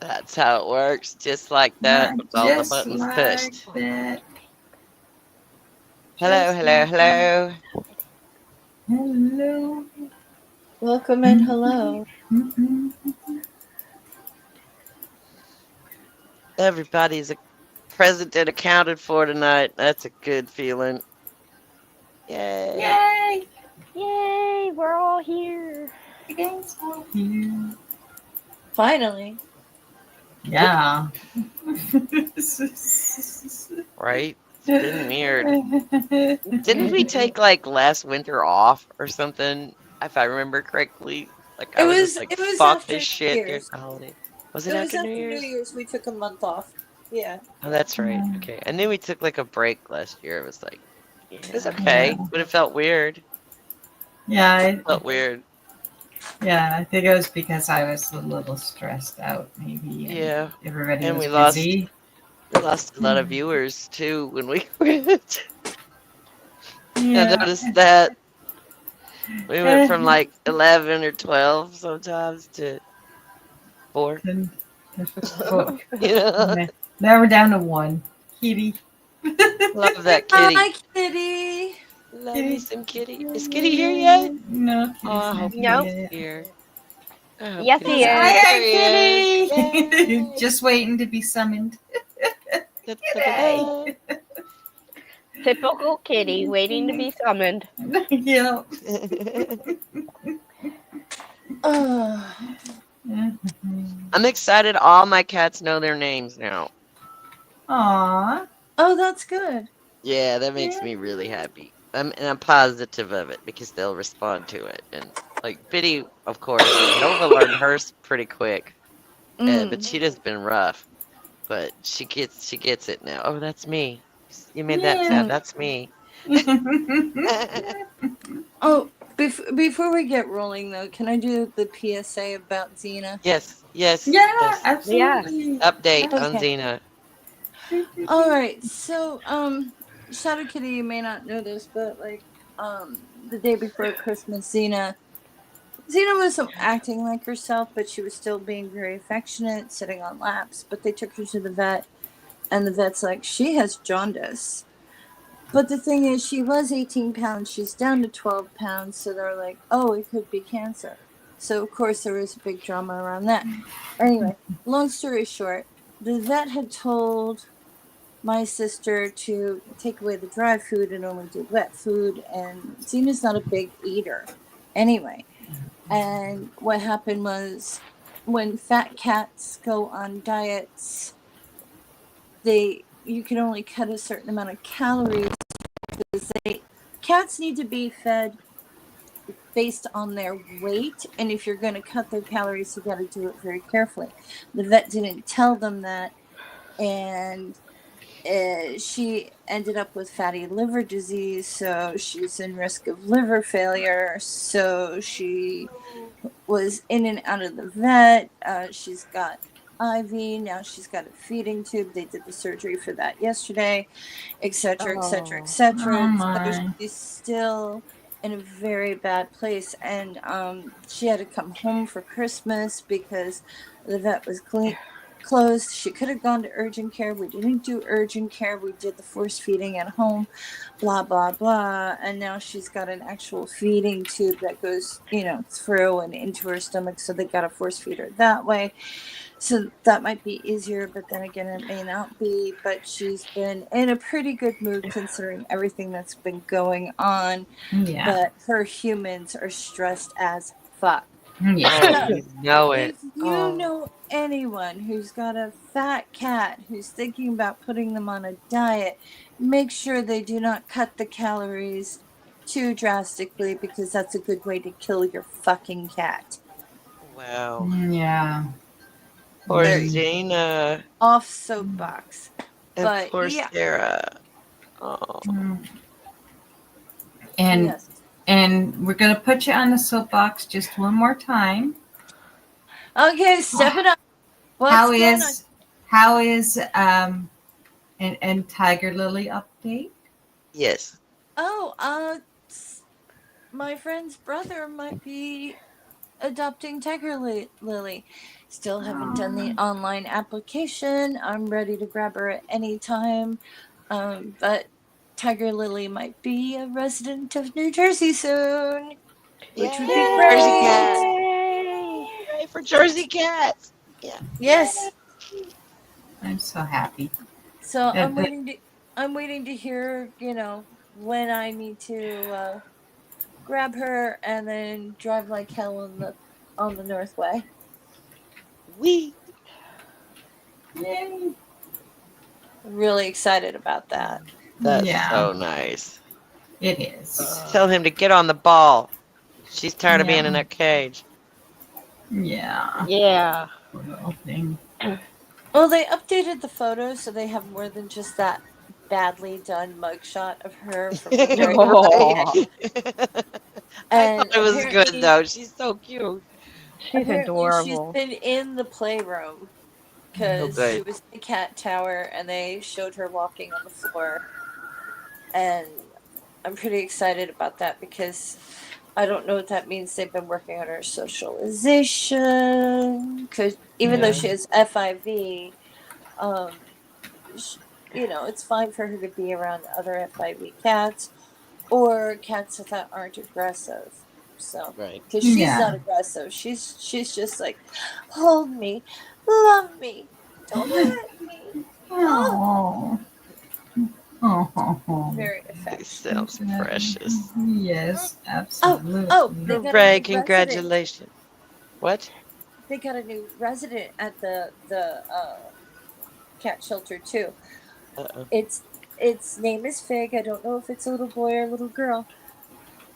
That's how it works. Just like that, with all the Just buttons like pushed. that. Hello, Just hello, like that. hello. Hello. Welcome and hello. Mm-mm. Everybody's present and accounted for tonight. That's a good feeling. Yay. Yay! Yay, we're all here. The game's all here. Finally. Yeah. Right? It's been weird. Didn't we take like last winter off or something? If I remember correctly. Like I was just like, It was fuck after this New shit. There's Year's. the holiday. Was it It was after New after New Year's? Year's we took a month off. Yeah. Oh, that's right. Okay. And then we took like a break last year. It was like, it was Yeah. okay, but it felt weird. Yeah, It felt weird. I think it was because I was a little stressed out, maybe, and Yeah. everybody And was we lost busy. a lot of viewers too when we went. I Yeah. noticed that. We went from like 11 or 12 sometimes to 4. And- oh, Yeah. now we're down to 1. Kitty. Love that kitty. Hi, Kitty. Love me some kitty. Is kitty here yet? No, Oh, I Kitty's hope not Nope. kitty's here here. I hope Yes, kitty's he here. is. There he is. yet. Kitty! Yay. Just waiting to be summoned. Da-da-da-da. Typical kitty waiting to be summoned. Yeah. Oh, I'm excited. All my cats know their names now. Aww. that's good. Yeah, that makes me really happy. And I'm positive of it because they'll respond to it. And like Biddy, of course, Nova learned hers pretty quick, but she just been rough. But she gets it now. Oh, that's me. You made that sound. That's me. Oh, before we get rolling, though, can I do the PSA about Xena? Yes, yes, Yeah, yes. absolutely. Update on Okay. Xena. All right. So, Shadow Kitty, you may not know this, but like, the day before Christmas, Xena was acting like herself, but she was still being very affectionate, sitting on laps. But they took her to the vet, and the vet's like, she has jaundice. But the thing is, she was 18 pounds. She's down to 12 pounds. So they're like, oh, it could be cancer. So, of course, there was a big drama around that. Anyway, long story short, the vet had told my sister to take away the dry food and only do wet food. And Zena's not a big eater. Anyway, and what happened was when fat cats go on diets, you can only cut a certain amount of calories because cats need to be fed based on their weight, and if you're going to cut their calories, you got to do it very carefully. The vet didn't tell them that, and she ended up with fatty liver disease, so she's in risk of liver failure. So she was in and out of the vet. She's got IV, now she's got a feeding tube. They did the surgery for that yesterday, etc., etc., etc. Oh, So my. she's still in a very bad place, and she had to come home for Christmas because the vet was closed. She could have gone to urgent care. We didn't do urgent care. We did the force feeding at home, blah, blah, blah. And now she's got an actual feeding tube that goes, through and into her stomach. So they got to force feed her that way. So that might be easier, but then again, it may not be. But she's been in a pretty good mood considering everything that's been going on. Yeah. But her humans are stressed as fuck. Yeah. Oh, you know it. If you know anyone who's got a fat cat who's thinking about putting them on a diet, make sure they do not cut the calories too drastically because that's a good way to kill your fucking cat. Wow. Yeah. Poor There you go. Xena. Off soapbox. And But poor yeah. Sarah. Oh. And Yes. and we're gonna put you on the soapbox just one more time. Okay, step it up. What's How going is and Tiger Lily update? on? Oh, my friend's brother might be adopting Tiger Lily. Still haven't done the online application. I'm ready to grab her at any time. But Tiger Lily might be a resident of New Jersey soon, which would be Yay, Jersey great. cats! Yay! Hooray for Jersey cats! Yeah. Yes. I'm so happy. So And I'm waiting to hear, when I need to grab her and then drive like hell on the Northway. We. yay. Really excited about that. That's Yeah, so nice. it is. Tell him to get on the ball. She's tired of being in Yeah. that cage. Yeah. Yeah. Poor little thing. Well, they updated the photos so they have more than just that badly done mugshot of her from the very Aw. Right. I thought and it was good apparently though. She's so cute. She's she's adorable. been in the playroom Oh, because she good. was in the cat tower and they showed her walking on the floor, and I'm pretty excited about that because I don't know what that means. They've been working on her socialization because even though Yeah. she has FIV, um, it's fine for her to be around other FIV cats or cats that aren't aggressive. So, Right. because she's Yeah. not aggressive, she's just like, hold me, love me, don't hurt me. Oh, Oh. very He affectionate. sounds precious. Yes, absolutely. They got a Hooray, new resident. congratulations. What? They got a new resident at the cat shelter too. Uh-oh. Its name is Fig. I don't know if it's a little boy or a little girl.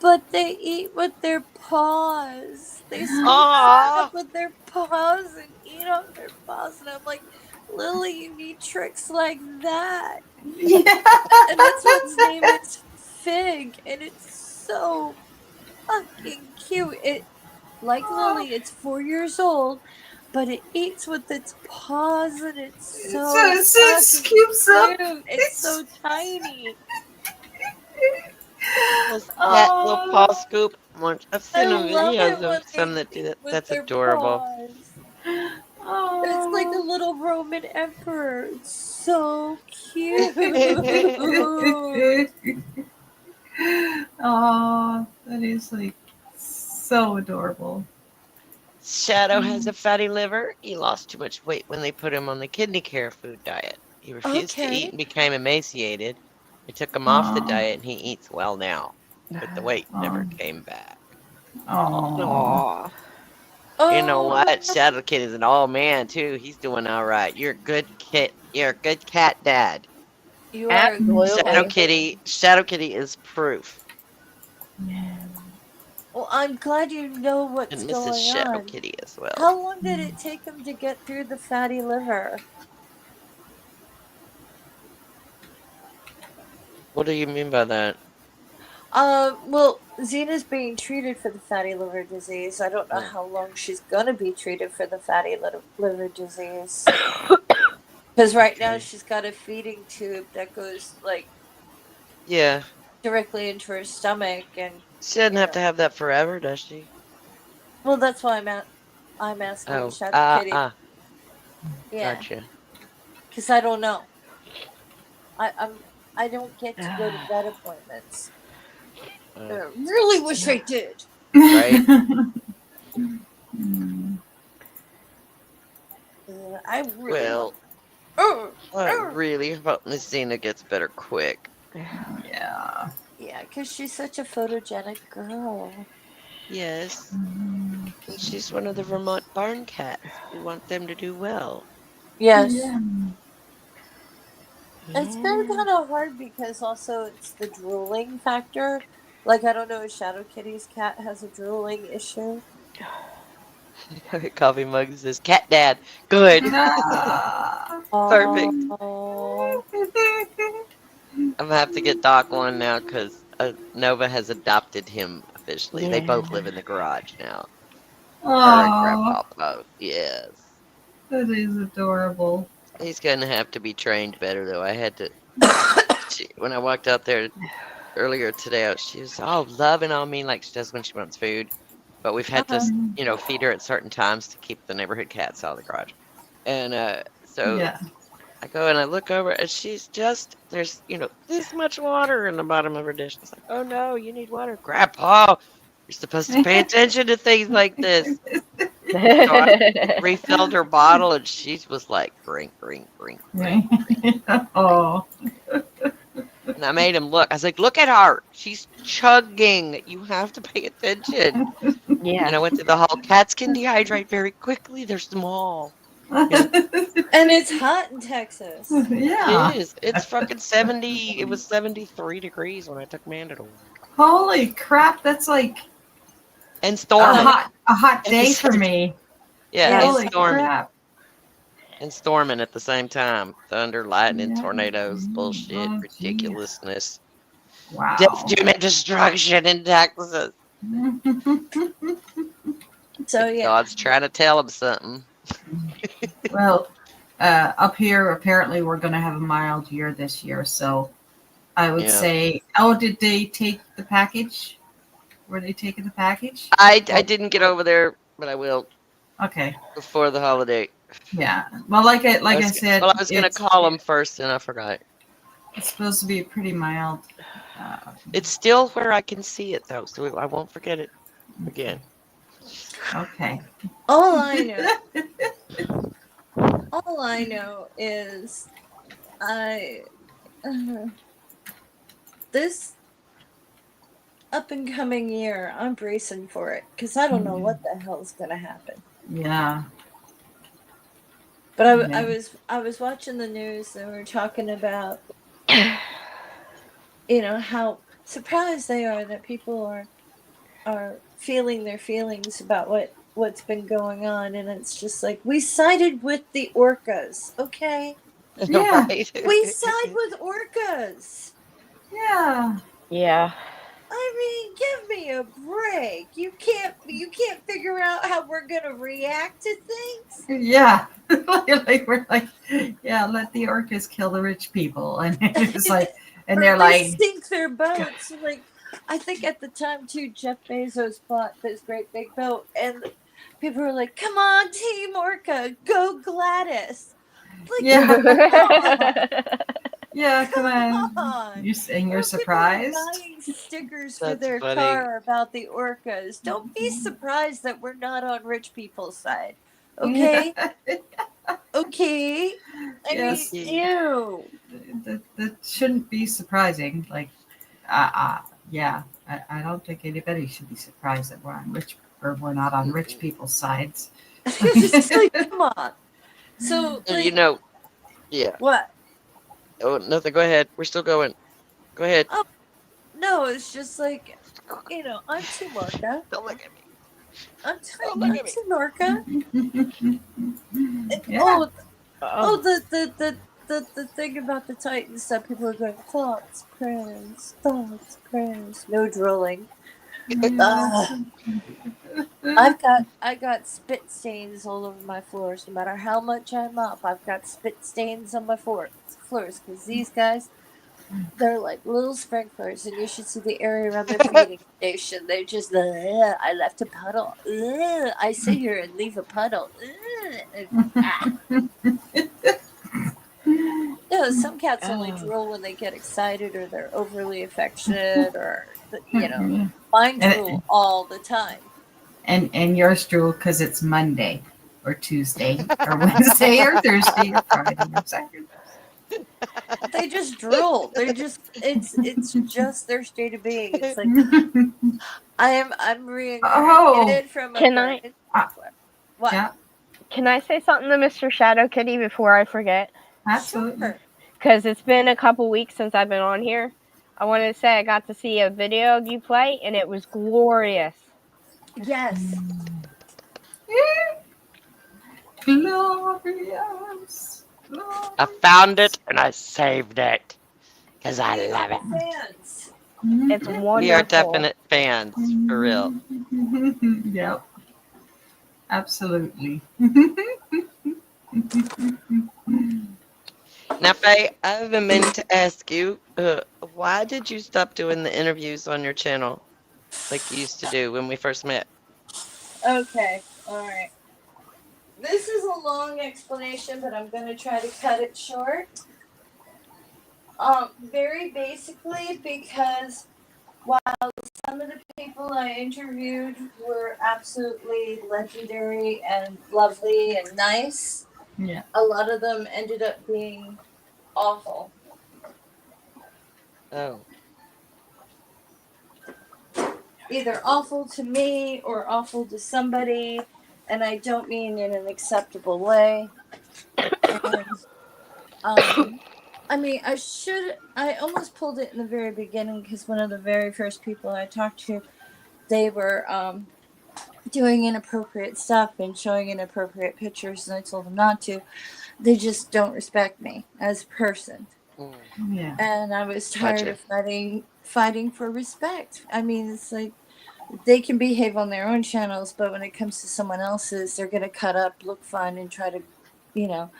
But they eat with their paws. They scoop stuff Aww. up with their paws and eat off their paws. And I'm like, Lily, you need tricks like that. Yeah. And that's why its name is Fig. And it's so fucking cute. Like Lily, it's 4 years old, but it eats with its paws and it's so So it fucking scoops up. cute. It's so tiny. Little paw Oh. scoop. I've I seen love videos it when of they some that do eat that. with That's their adorable. paws. It's like a Oh. little Roman emperor. It's so cute. Oh, that is like so adorable. Shadow has a fatty liver. He lost too much weight when they put him on the kidney care food diet. He refused to eat Okay. and became emaciated. They took him off the Oh, diet and he eats well now. But the weight never oh, came back. oh. Aw. You know what? Oh, Shadow Kid is an old man too. He's doing all right. You're a good kid. You're a good cat dad. you are a good Shadow Absolutely. cat. Kitty. Shadow Kitty is proof. Yeah. Well, I'm glad you know what's And Mrs. going Shadow on. Kitty as well. How long did it take him to get through the fatty liver? What do you mean by that? Well, Xena's being treated for the fatty liver disease. I don't know Oh. how long she's gonna be treated for the fatty liver disease. Because right now Okay. she's got a feeding tube that goes like Yeah. directly into her stomach, and She doesn't you have know. to have that forever, does she? Well, that's why I'm asking Oh. Shadow Kitty. Yeah, Gotcha. because I don't know. I don't get to go to vet appointments. I really wish I did. Right? I really Well, want. I really hope Miss Xena gets better quick. Yeah. Yeah, because she's such a photogenic girl. Yes. And she's one of the Vermont barn cats. We want them to do well. Yes. Yeah. It's been kind of hard because also it's the drooling factor. Like, I don't know if Shadow Kitty's cat has a drooling issue. Coffee mug says, Cat Dad. Good. Ah. Perfect. Oh, I'm going to have to get Doc one now because Nova has adopted him officially. They both live in the garage now. Her and Oh, Grandpa both. Yes. that is adorable. He's going to have to be trained better, though. I had to. When I walked out there earlier today, she was all loving on me like she does when she wants food. but we've had to, Um, feed her at certain times to keep the neighborhood cats out of the garage. And so yeah. I go and I look over, and there's this much water in the bottom of her dish. It's like, oh no, you need water, Grandpa. You're supposed to pay attention to things like this. So I refilled her bottle, and she was like, drink, drink, drink, drink, drink, drink. Oh. And I made him look. I was like, look at her. She's chugging. You have to pay attention. And I Yeah. went through the hall. Cats can dehydrate very quickly. They're small. And it's hot in Texas. Yeah. It is. It's fucking 70. It was 73 degrees when I took Manda to work. Holy crap! That's like And a storming. hot At the day for same- me. Yeah, and Holy storming. crap! And storming at the same time. Thunder, lightning, Yeah. tornadoes, bullshit, Oh, geez. ridiculousness. Wow. Death, doom, and destruction in Texas. So yeah. God's trying to tell him something. Well, up here, apparently we're going to have a mild year this year. So I would Yeah. say, oh, did they take the package? Were they taking the package? I didn't get over there, but I will Okay. before the holiday. Yeah. Well, like I said, Well, I was going to it's- call him first, and I forgot. It's supposed to be pretty mild. It's still where I can see it, though, so I won't forget it again. Okay. All I know is this up and coming year, I'm bracing for it because I don't know what the hell's gonna happen. Yeah. But Yeah. I was watching the news and we were talking about how surprised they are that people are feeling their feelings about what's been going on, and it's just like we sided with the orcas, okay? Yeah. Right? We side with orcas. Yeah. Yeah. I mean, give me a break. You can't figure out how we're gonna react to things. Yeah. like we're like, yeah, let the orcas kill the rich people. And it's like, and Or they're at like, least sink their boats. Like, I think at the time too, Jeff Bezos bought this great big boat, and people were like, "Come on, Team Orca, go Gladys!" Like, yeah, yeah. yeah, come come on. on. And you're People are surprised? buying stickers for That's their funny. car about the orcas. Don't be surprised that we're not on rich people's side. Okay, okay. I Yes. mean, ew. That shouldn't be surprising. Like, yeah, I don't think anybody should be surprised that we're not on rich people's sides. It's like, come on. So, And like, yeah. what? Oh, nothing. Go ahead. We're still going. Go ahead. No, it's just like, I'm Team Orca. Don't look at me. I'm Oh, look at me. Team Orca. Yeah. Oh, the thing about the Titans that people are going, thoughts, prayers, no drilling. I got spit stains all over my floors. No matter how much I mop, I've got spit stains on my floors because these guys, they're like little sprinklers, and you should see the area around their feeding station. They're just, I left a puddle. I sit here and leave a puddle. No, some cats only drool when they get excited or they're overly affectionate or, mine drool all the time. And yours drool because it's Monday or Tuesday or Wednesday or Thursday or Friday or Saturday. They just drool. They're just it's just their state of being. It's like I'm reincarnated from a Can I- bird. What? Yeah, Can I say something to Mr. Shadow Kitty before I forget? absolutely. Sure. Because it's been a couple weeks since I've been on here. I wanted to say I got to see a video of you play, and it was glorious. Yes. Glorious. I found it and I saved it because I love it. Fans. It's wonderful. We are definite fans, for real. Yep. Absolutely. Now, Faye, I've been meaning to ask you, why did you stop doing the interviews on your channel like you used to do when we first met? Okay, alright. This is a long explanation, but I'm going to try to cut it short. Very basically, because while some of the people I interviewed were absolutely legendary and lovely and nice, Yeah. a lot of them ended up being awful. Oh. Either awful to me or awful to somebody, and I don't mean in an acceptable way. And I mean, I almost pulled it in the very beginning because one of the very first people I talked to, they were doing inappropriate stuff and showing inappropriate pictures, and I told them not to. They just don't respect me as a person, Yeah. and I was tired Gotcha. of fighting for respect. I mean, it's like they can behave on their own channels, but when it comes to someone else's, they're gonna cut up, look fun, and try to, you know.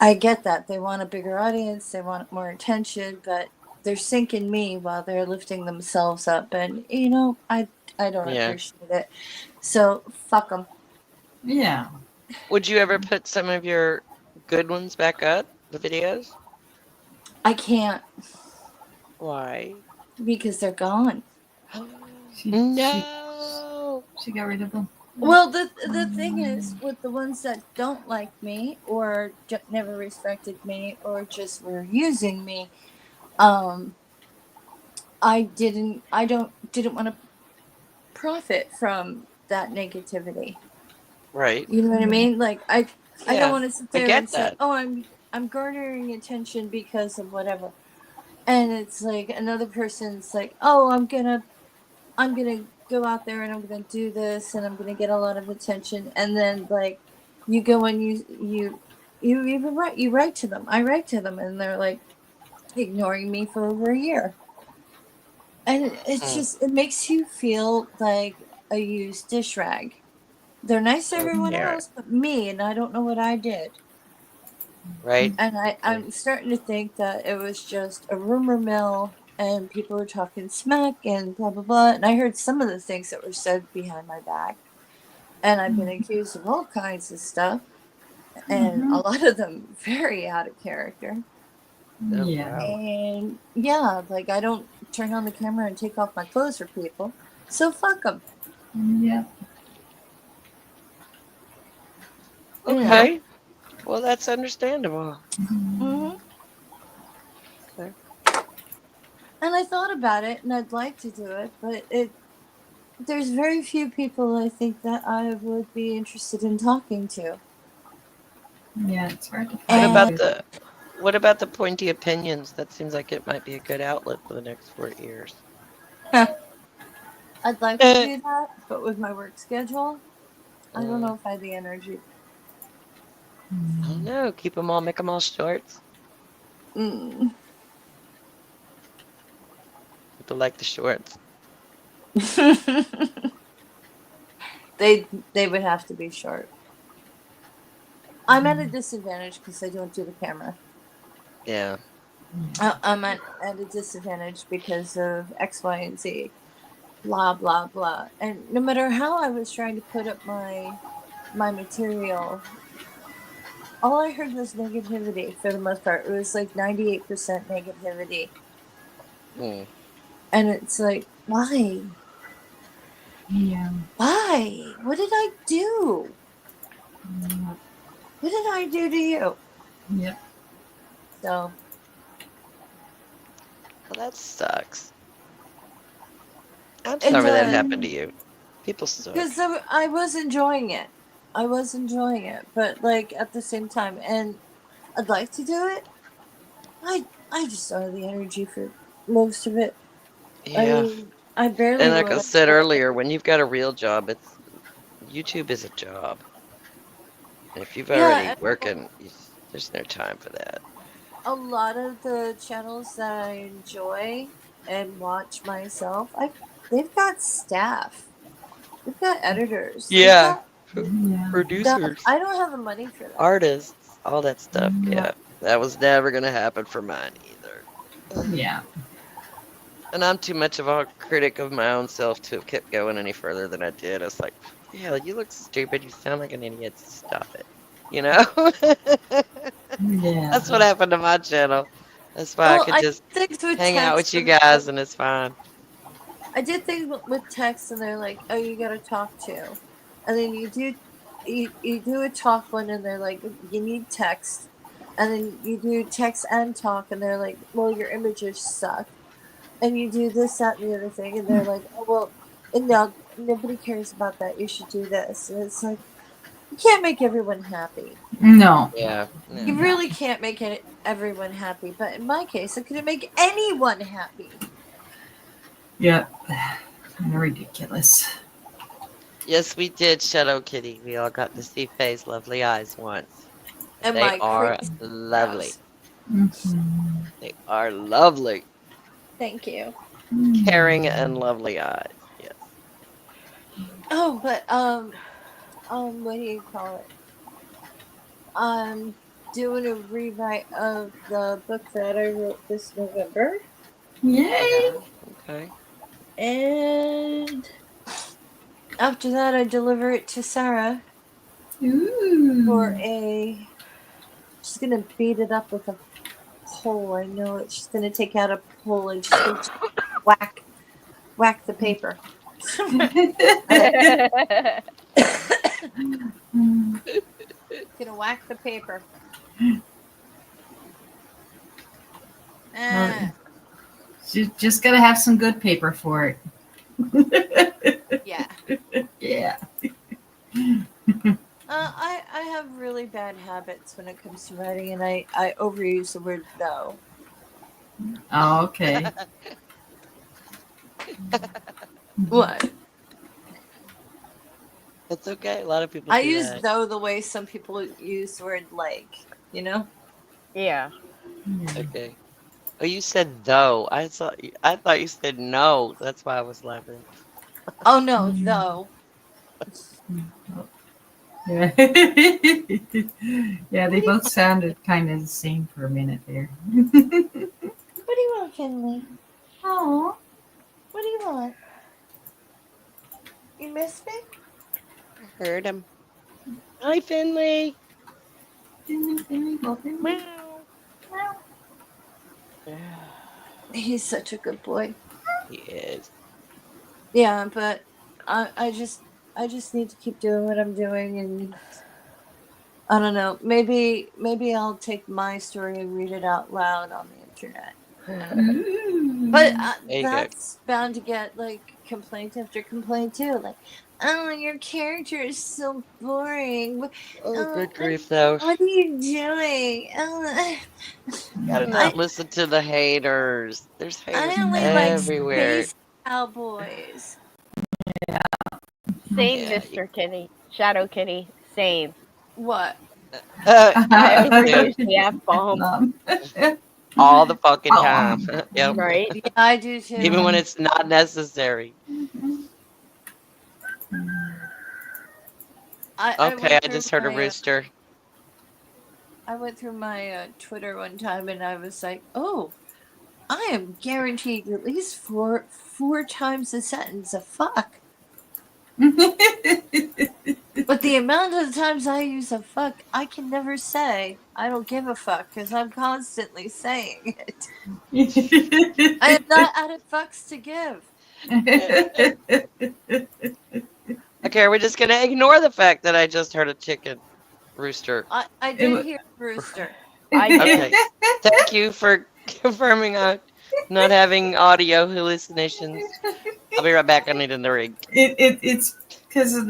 I get that they want a bigger audience, they want more attention, but they're sinking me while they're lifting themselves up, and I don't Yeah. appreciate it. So fuck them. Yeah. Would you ever put some of your good ones back up, the videos? I can't Why? because they're gone. She No. she got rid of them. Well, the thing is, with the ones that don't like me or never respected me or just were using me, um, I didn't want to profit from that negativity. Right. You know what I mean? Like I don't Yeah. want to sit I there and get say, that. "Oh, I'm garnering attention because of whatever," and it's like another person's like, "Oh, I'm gonna go out there and I'm gonna do this and I'm gonna get a lot of attention," and then like you go and you even write to them. I write to them and they're like ignoring me for over a year, and it's Mm. just it makes you feel like a used dish rag. They're nice to everyone Yeah. else, but me, and I don't know what I did. Right. And I'm starting to think that it was just a rumor mill and people were talking smack and blah, blah, blah. And I heard some of the things that were said behind my back. And I've been accused of all kinds of stuff. And a lot of them very out of character. Oh Yeah. wow. And yeah, like I don't turn on the camera and take off my clothes for people. So fuck them. Yeah. Okay. Well, that's understandable. Hmm. Okay. And I thought about it and I'd like to do it, but there's very few people I think that I would be interested in talking to. Yeah. It's hard to What find. about And the what about the pointy opinions? That seems like it might be a good outlet for the next 4 years. I'd like to do that, but with my work schedule, I don't know if I have the energy. I don't know. Make them all shorts. Mm. People like the shorts. They would have to be short. I'm at a disadvantage because I don't do the camera. Yeah. I'm at a disadvantage because of X, Y, and Z. Blah blah blah. And no matter how I was trying to put up my material, all I heard was negativity for the most part. It was like 98% negativity. Mm. And it's like, why? Yeah. Why? What did I do? What did I do to you? Yep. So, Well, that sucks. I'm it sorry that does. happened to you. People suck. Because I was enjoying it. I was enjoying it. But, like, at the same time, and I'd like to do it. I just don't have the energy for most of it. I Yeah. mean, I barely And know like I what I'm said doing. earlier, when you've got a real job, YouTube is a job. And if you've already Yeah, working, there's no time for that. a lot of the channels that I enjoy and watch myself, they've got staff. They've got editors. They've Yeah. got Yeah. Producers, I don't have the money for that. artists, all that stuff. Yeah. Yeah. That was never going to happen for mine either. Yeah. And I'm too much of a critic of my own self to have kept going any further than I did. I was like, hell, you look stupid. You sound like an idiot. Stop it. You know? Yeah. That's what happened to my channel. That's why I Well, could I just did things with hang out with text. you guys and it's fine. I did things with text, and they're like, "Oh, you gotta talk to," and then you do a talk one, and they're like, "You need text," and then you do text and talk, and they're like, "Well, your images suck," and you do this, that, and the other thing, and they're like, "Oh, well, and no, nobody cares about that. You should do this," and it's like you can't make everyone happy. No. Yeah. You No. really can't make everyone happy. But in my case, I couldn't make anyone happy. Yeah. Kind of ridiculous. Yes, we did, Shadow Kitty. We all got to see Faye's lovely eyes once. And And they my are crazy lovely. brows. Mhm. They are lovely. Thank you. Caring and lovely eyes. Yes. Oh, but what do you call it? I'm doing a rewrite of the book that I wrote this November, Yay. Yeah. Okay. and after that, I deliver it to Sarah for Ooh. a. She's gonna beat it up with a pole. I know it. She's gonna take out a pole and she's gonna whack the paper. Gonna whack the paper. Ah, Just gotta have some good paper for it. yeah. Yeah. I have really bad habits when it comes to writing, and I overuse the word though. Oh, okay. What? It's okay. A lot of people I do use that. though the way some people use the word like. You know? Yeah. Okay. Oh, you said though. I thought you said no. That's why I was laughing. Oh no, though. Yeah. Yeah, they both sounded kind of the same for a minute there. What do you want, Finley? Oh. What do you want? You miss me? I heard him. Hi, Finley. Meow. Yeah, He's such a good boy. he is. Yeah, but I just need to keep doing what I'm doing, and I don't know. Maybe I'll take my story and read it out loud on the internet. But There you go. that's bound to get like complaint after complaint too. Like, oh, your character is so boring. Oh, Oh, good grief, though. what are you doing? Oh, Gotta I not listen to the haters. There's haters I only like everywhere. space cowboys. Same, Yeah. Mr. Kitty. Shadow Kitty. Same. What? I Yeah, me too. overuse the F bomb. All the fucking Oh. time. Yep. Right? Yeah, I do too. Even when it's not necessary. I Okay, went I through just heard a my, rooster. I went through my Twitter one time and I was like, oh, I am guaranteed at least four times the sentence of fuck. But the amount of times I use a fuck, I can never say I don't give a fuck because I'm constantly saying it. I am not out of fucks to give. Okay, are we just gonna ignore the fact that I just heard a chicken rooster? I did hear rooster. I did. Okay. Thank you for confirming not having audio hallucinations. I'll be right back. I need in the rig. It's because of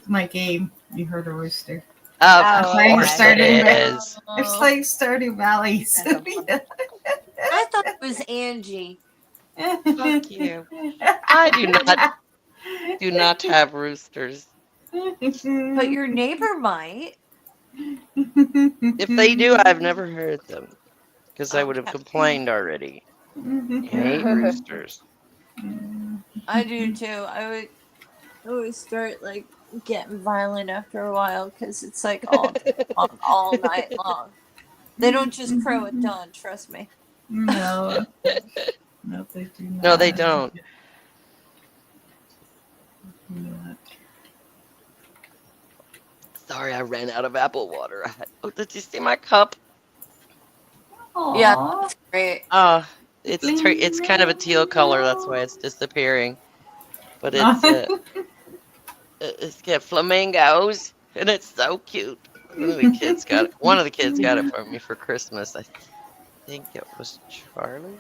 my game. You heard a rooster. Of Oh, playing course Stardew it Valley. is. It's like Stardew Valley. So, I thought it was Angie. Fuck you. I do not have roosters. But your neighbor might. If they do, I've never heard them. Because I would have Okay. complained already. I hate roosters. I do too. I would always start like getting violent after a while because it's like all night long. They don't just crow at dawn, trust me. No. No, they do not. No, they don't. Not. Sorry, I ran out of apple water. Oh, did you see my cup? Yeah, Aw. that's great. Oh, Bling, it's kind of a teal color. That's why it's disappearing. But it's got flamingos, and it's so cute. One of the kids got it for me for Christmas. I think it was Charlie.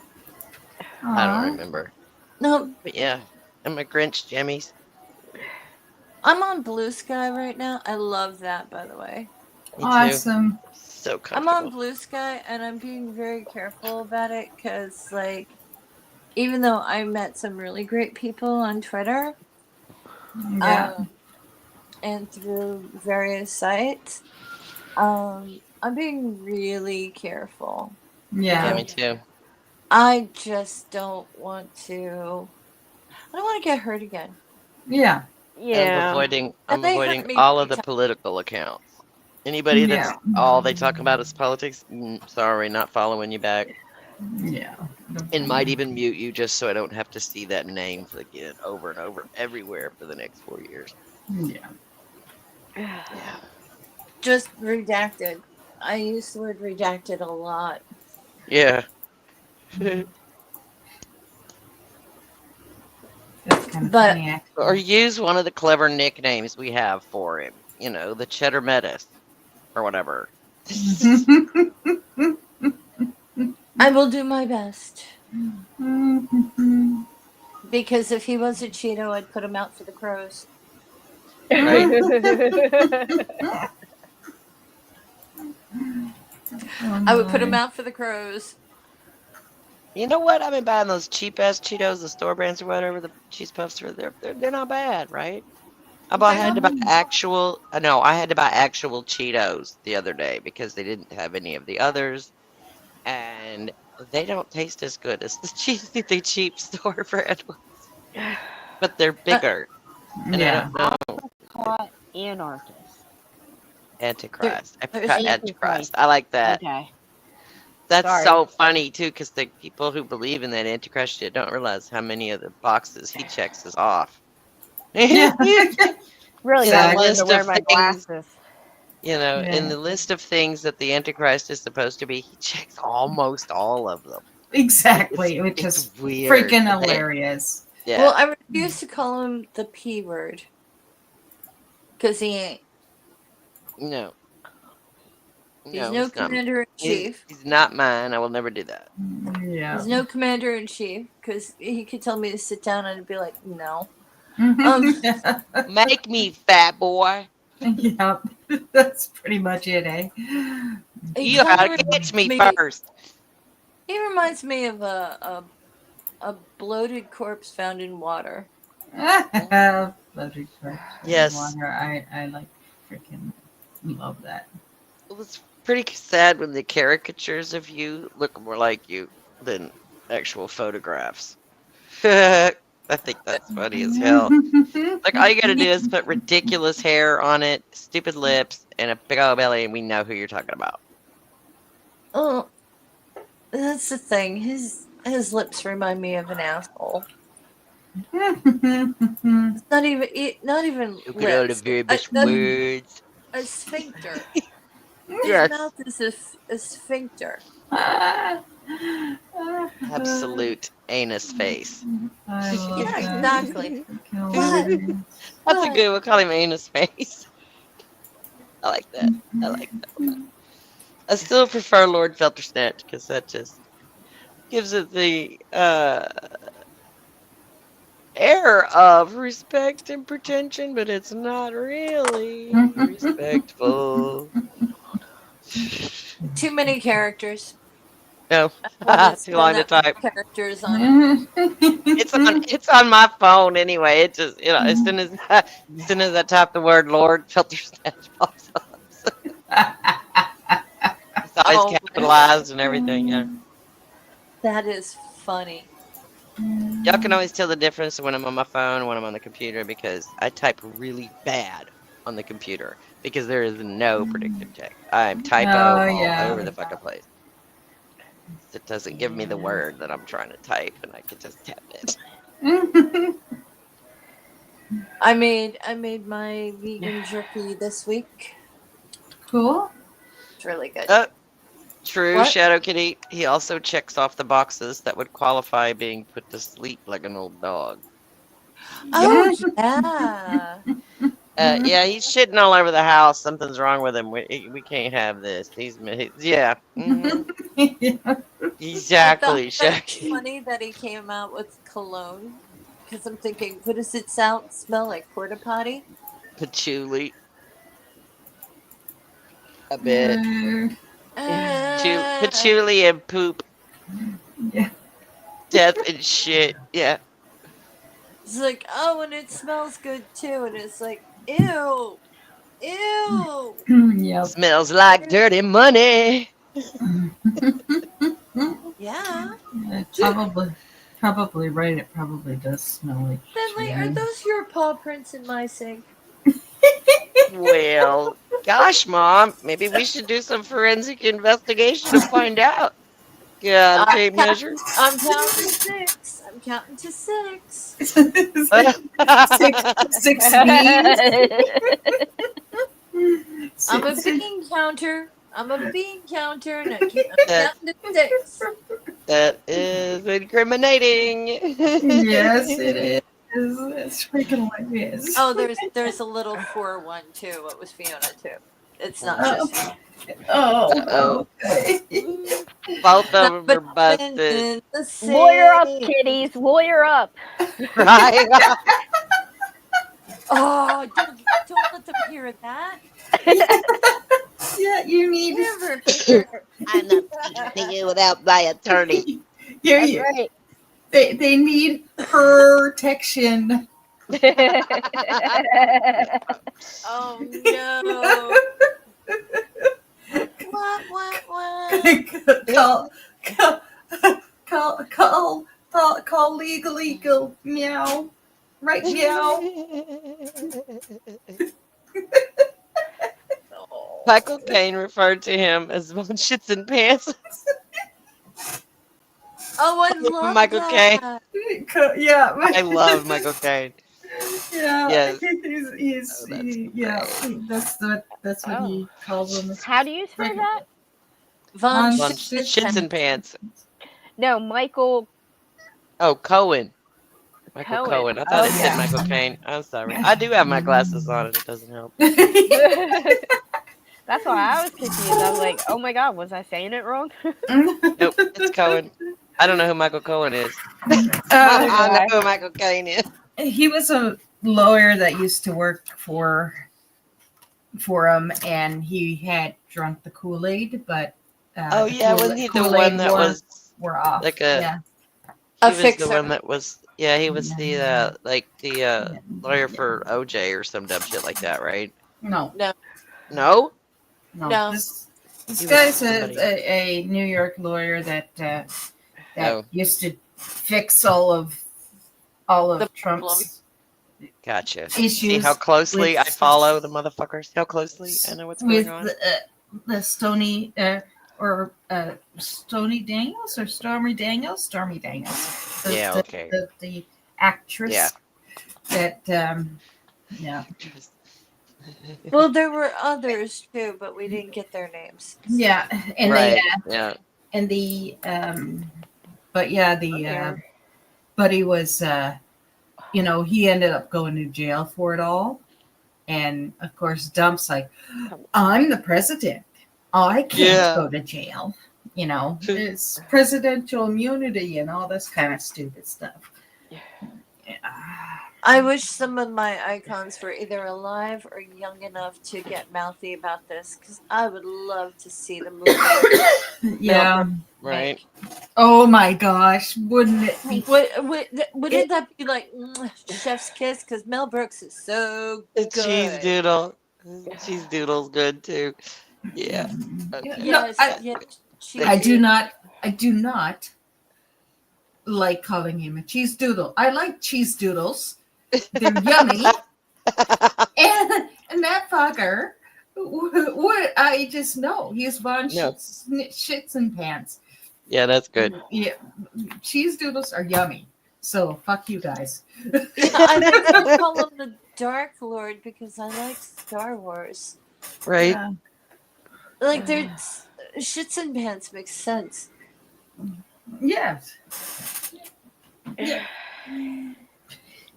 I don't Aw. remember. No, But yeah, and my Grinch jammies. I'm on Blue Sky right now. I love that, by the way. Me too. Awesome. So I'm on comfortable. Blue Sky, and I'm being very careful about it because, like, even though I met some really great people on Twitter, Yeah. and through various sites, I'm being really careful. Yeah, Yeah. me too. I just don't want to. I don't want to get hurt again. Yeah. Yeah. I'm And they hurt avoiding me all of big the time. political accounts. Anybody Yeah. that's all they talk about is politics, sorry, not following you back. Yeah. And might even mute you just so I don't have to see that name again over and over everywhere for the next 4 years. Yeah. Yeah. Just redacted. I use the word redacted a lot. Yeah. That's kind of But funny, Or actually. use one of the clever nicknames we have for him. You know, the Cheddar Metis or whatever. I will do my best. Because if he was a Cheeto, I'd put him out for the crows. Right. I would put him out for the crows. You know what? I've been buying those cheap ass Cheetos, the store brands or whatever, the cheese puffs are they're not bad, right? I had to buy actual no, I had to buy actual Cheetos the other day because they didn't have any of the others, and they don't taste as good as the cheap store brand ones. But they're bigger, and I Yeah. don't know. Apricot anarchist. Antichrist. There's Apricot Antichrist. I like that. Okay. That's Sorry. so funny too, because the people who believe in that Antichrist shit don't realize how many of the boxes he checks is off. Yeah. Really In gotta the learn to list wear of my things, glasses. in Yeah. the list of things that the Antichrist is supposed to be, he checks almost all of them. Exactly. Which It's is weird. freaking hilarious. Well, Yeah. I refuse to call him the P word. Because he ain't. No. He's No, no he's not. commander in chief. He's not mine. I will never do that. Yeah. He's no commander in chief. Because he could tell me to sit down and I'd be like, no. Make me, fat boy. Yep. That's pretty much it, eh? He You kind gotta of catch reminds me me. first. He reminds me of a bloated corpse found in water. Bloated corpse in Yes. water. I like freaking love that. It was pretty sad when the caricatures of you look more like you than actual photographs. I think that's funny as hell. Like, all you gotta do is put ridiculous hair on it, stupid lips, and a big old belly, and we know who you're talking about. Oh, that's the thing. His lips remind me of an asshole. It's not even Look at all the lips. various words. A sphincter. Yes. His mouth is a sphincter. Absolute anus face. I love Yeah, that. exactly. Freaking But- hilarious. That's a good one. We'll call him anus face. I like that. I like that one. I still prefer Lord Feltersnatch because that just gives it the air of respect and pretension, but it's not really respectful. Too many characters. No, Wanna too spend long to that many type. characters on it. It's on my phone anyway. It just as soon as I type the word Lord, Feltersnatch pops up. So it's always Oh, capitalized and everything. Yeah. that is funny. Y'all can always tell the difference when I'm on my phone and when I'm on the computer because I type really bad on the computer because there is no predictive text. I'm typo Oh, all yeah. over the fucking place. It doesn't give me the word that I'm trying to type and I can just tap it. I made my vegan jerky this week. Cool. It's really good. True, What? Shadow Kitty. He also checks off the boxes that would qualify being put to sleep like an old dog. Oh yeah. Yeah, he's shitting all over the house. Something's wrong with him. We can't have this. Yeah. Yeah. I thought Exactly, that Shadow was Kitty. funny that he came out with cologne. Because I'm thinking, what does it smell like? Porta potty? Patchouli. A bit. Uh, Patchouli and poop. Yeah. Death and shit. Yeah. it's like, oh, and it smells good too. And it's like, ew. Ew. Yep. Smells like dirty money. Yeah. Probably right. It probably does smell like Finley, are cheese. those your paw prints in my sink? Well, gosh, Mom, maybe we should do some forensic investigation to find out. God, tape measure. I'm counting to six. I'm counting to six. Six beans. I'm a bean counter. I'm a bean counter, and I'm counting to six. That is incriminating. Yes, it is. It's freaking hilarious. Oh, there's a little 4-1 too. What was Fiona too? It's not Oh. just Oh. Okay. Both of them are but busted. in the Lawyer up, sink. kitties. Lawyer up. Right? Oh, don't let them hear that. Yeah, you need. Never. I'm not speaking to you without my attorney. Here That's you. right. They need protection. Oh no. What? Call legal. Meow. Right, meow. Michael Caine referred to him as von shits and pants. Oh, I love Michael Caine. that. Yeah. I love Michael Caine. Yeah. Yes. That's what he calls them. How do you say that? Von Von Shits shits and pants. No, Michael Oh, Cohen. Michael Cohen. I thought it said yeah. Michael Caine. I'm sorry. I do have my glasses on and it doesn't help. That's why I was confused. I was like, oh my god, was I saying it wrong? Nope, it's Cohen. I don't know who Michael Cohen is. Uh, I know who Michael Caine is. He was a lawyer that used to work for him, and he had drunk the Kool-Aid, but Oh yeah, wasn't he the one that was were off? like a? Yeah. A He was fixer. the one that was. Yeah, he was the lawyer for OJ or some dumb shit like that, right? No. No. No. This He was guy's somebody. a New York lawyer that Oh. used to fix all of The Trump's Gotcha. issues. See how closely with- I follow the motherfuckers? How closely I know what's with going on? the Stony Stony Daniels or Stormy Daniels? Stormy Daniels. Yeah, okay. The actress. Yeah. That yeah. Well, there were others too, but we didn't get their names. Yeah, and Right. Yeah. but he was he ended up going to jail for it all, and of course Dump's like, I'm the president, I can't go to jail, it's presidential immunity and all this kind of stupid stuff. I wish some of my icons were either alive or young enough to get mouthy about this, because I would love to see the movie. Yeah. Right. Oh my gosh, wouldn't it be? Wouldn't that be like chef's kiss? Because Mel Brooks is so good. Cheese doodle. Cheese doodle's good too. Yeah. Okay. Yes, I do not like calling him a cheese doodle. I like cheese doodles. They're yummy. And that fucker, what I just know, he's von shits and pants. Yeah, that's good. Yeah, cheese doodles are yummy. So fuck you guys. I like to call him the Dark Lord because I like Star Wars. Right? Yeah. Like, there's shits and pants makes sense. Yes. Yeah.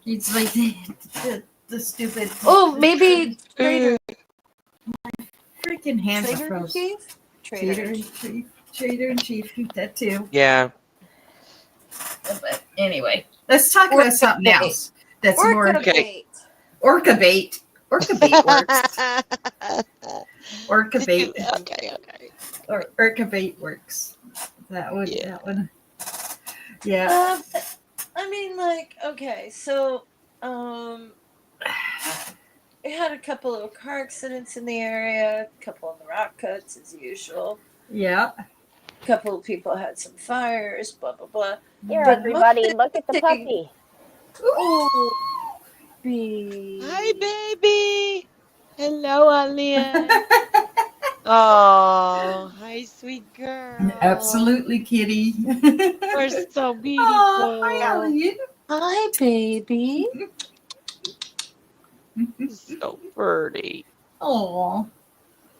It's like the stupid. Oh, maybe Trader Freaking hands are Trader in froze. Chief? Trader in chief. Trader in chief. That too. Yeah. But anyway, let's talk about something bait. else. That's Orca more bait. orca bait. Orca bait works. Orca bait. Okay. Or orca bait works. That would. Yeah. That one. Yeah. I mean, like, okay, so, we had a couple of car accidents in the area, a couple of the rock cuts as usual. Yeah. A couple of people had some fires, blah blah blah. Here, But everybody, look at the mostly- puppy. Oh, baby. Hi, baby. Hello, Alia. Oh, hi, sweet girl. Absolutely, kitty. You're so beautiful. Oh, hi, Elliot. Hi, baby. So pretty. Oh,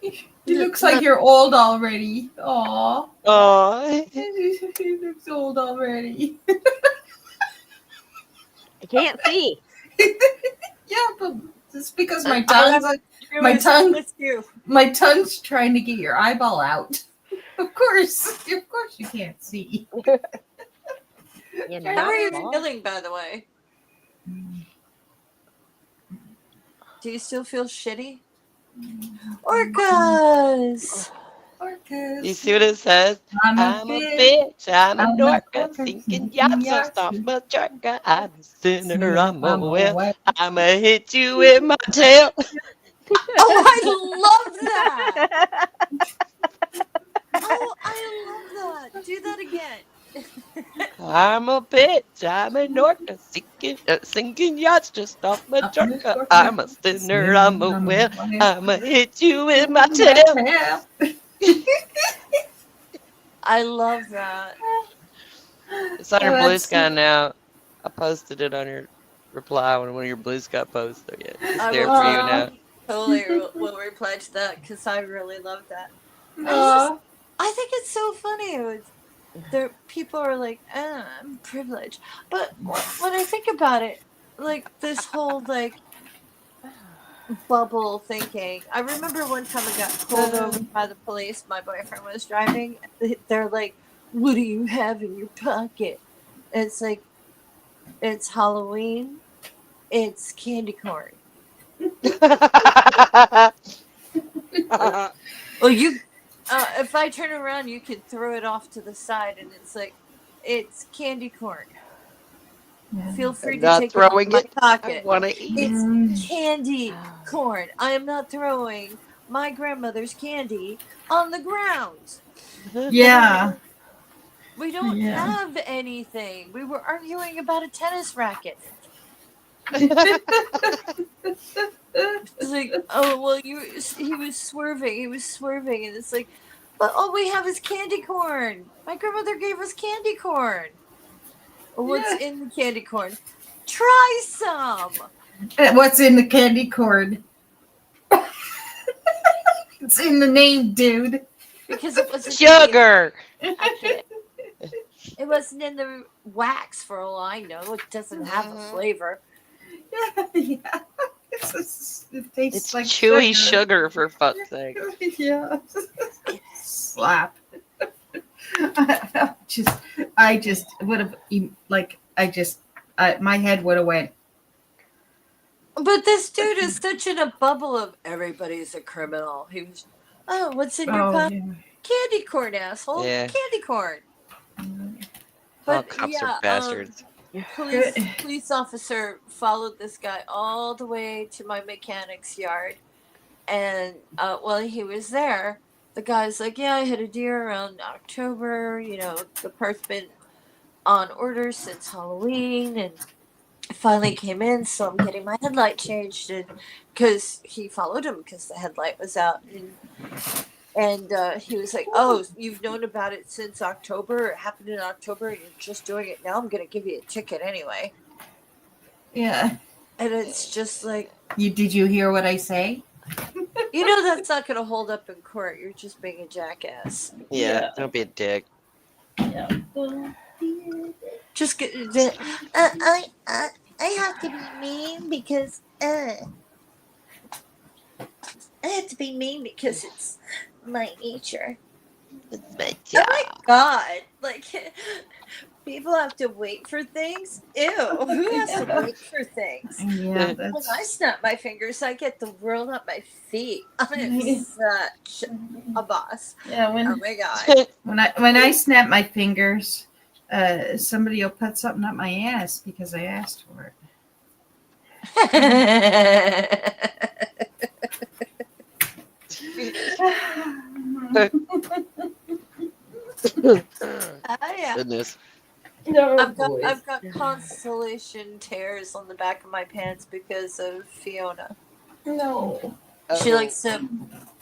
he looks like you're old already. Oh, Oh, he looks old already. I can't see. Yeah, but it's because my tongue's trying to get your eyeball out. Of course you can't see. You're How not are you small. feeling, by the way? Do you still feel shitty? Orcas! Orcas. you see what it says? I'm a bitch. I'm a I'm a dork. dork, Sinking yachts so yachts. stop my jerker. I'm a sinner. I'm I'm a a whale. whale. I'ma hit you with my tail. Oh, I love that! Oh, I love that! Do that again. I'm a bitch. I'm a orca. Sinking yachts just off my jerker. I'm a sinner. I'm a whale. I'ma hit you with my tail. I love that. It's on your Oh, Blue that's Sky now. I posted it on your reply on one of your Blue Sky posts. So yeah, it's I there will for you now. totally will reply to that because I really love that. Aw. I think it's so funny. There, people are like, I'm privileged. But when I think about it, like this whole like bubble thinking. I remember one time I got pulled over by the police. My boyfriend was driving. They're like, "What do you have in your pocket?" And it's like, it's Halloween. It's candy corn. Well, you, if I turn around, you can throw it off to the side, and it's like, it's candy corn. Feel free I'm to not take it out of throwing my it. I pocket. want to eat it. It's candy corn. I am not throwing my grandmother's candy on the ground. Yeah. We don't Yeah. have anything. We were arguing about a tennis racket. It's like, oh well, he was swerving, and it's like, but all we have is candy corn. My grandmother gave us candy corn. What's in the candy corn? Try some. What's in the candy corn? It's in the name, dude. Because it wasn't Sugar. I can't. It wasn't in the wax for all I know. It doesn't have a flavor. Yeah. It tastes It's like chewy sugar for fuck's sake. Yeah. Slap. I just would have my head would have went. But this dude is such in a bubble of everybody's a criminal. He was, oh, what's in your pocket? Yeah. Candy corn, asshole. Yeah. Candy corn. All cops are bastards. Police officer followed this guy all the way to my mechanic's yard. And while he was there, the guy's like, yeah, I hit a deer around October. You know, the part's been on order since Halloween. And it finally came in, so I'm getting my headlight changed. And because he followed him because the headlight was out. And And he was like, "Oh, you've known about it since October. It happened in October, and you're just doing it now. I'm gonna give you a ticket anyway." Yeah. And it's just like, Did you hear what I say? that's not gonna hold up in court. You're just being a jackass. Yeah, don't be a dick. Yeah. Just get. I have to be mean because I have to be mean because it's my nature. It's my Oh my job. god! Like, people have to wait for things. Ew! Who has to wait for things? Yeah, When I snap my fingers, I get the world at my feet. I am such a boss. yeah. Oh my god! When I snap my fingers, somebody will put something up my ass because I asked for it. Yeah. Goodness. No, I've got constellation tears on the back of my pants because of Fiona. No. She likes to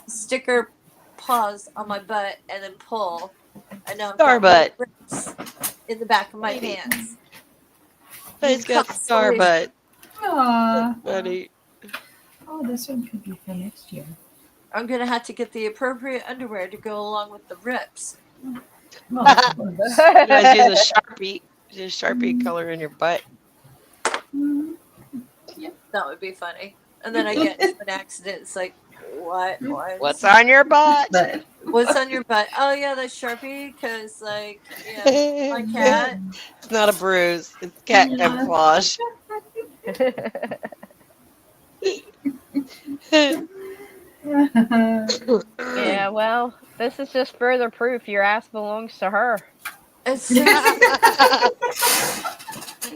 stick her paws on my butt and then pull. And now I've Star got butt. rips in the back of my Lady. pants. He's got star butt. Aw. Buddy. Oh, this one could be for next year. I'm gonna have to get the appropriate underwear to go along with the rips. Well, of course. You guys use a Sharpie. Use a Sharpie color in your butt. That would be funny. And then I get into an accident. It's like, what? What's on your butt? But What's on your butt? Oh yeah, the Sharpie. Because like, yeah, my cat. It's not a bruise. It's cat Yeah. camouflage. Yeah, well, this is just further proof your ass belongs to her. It's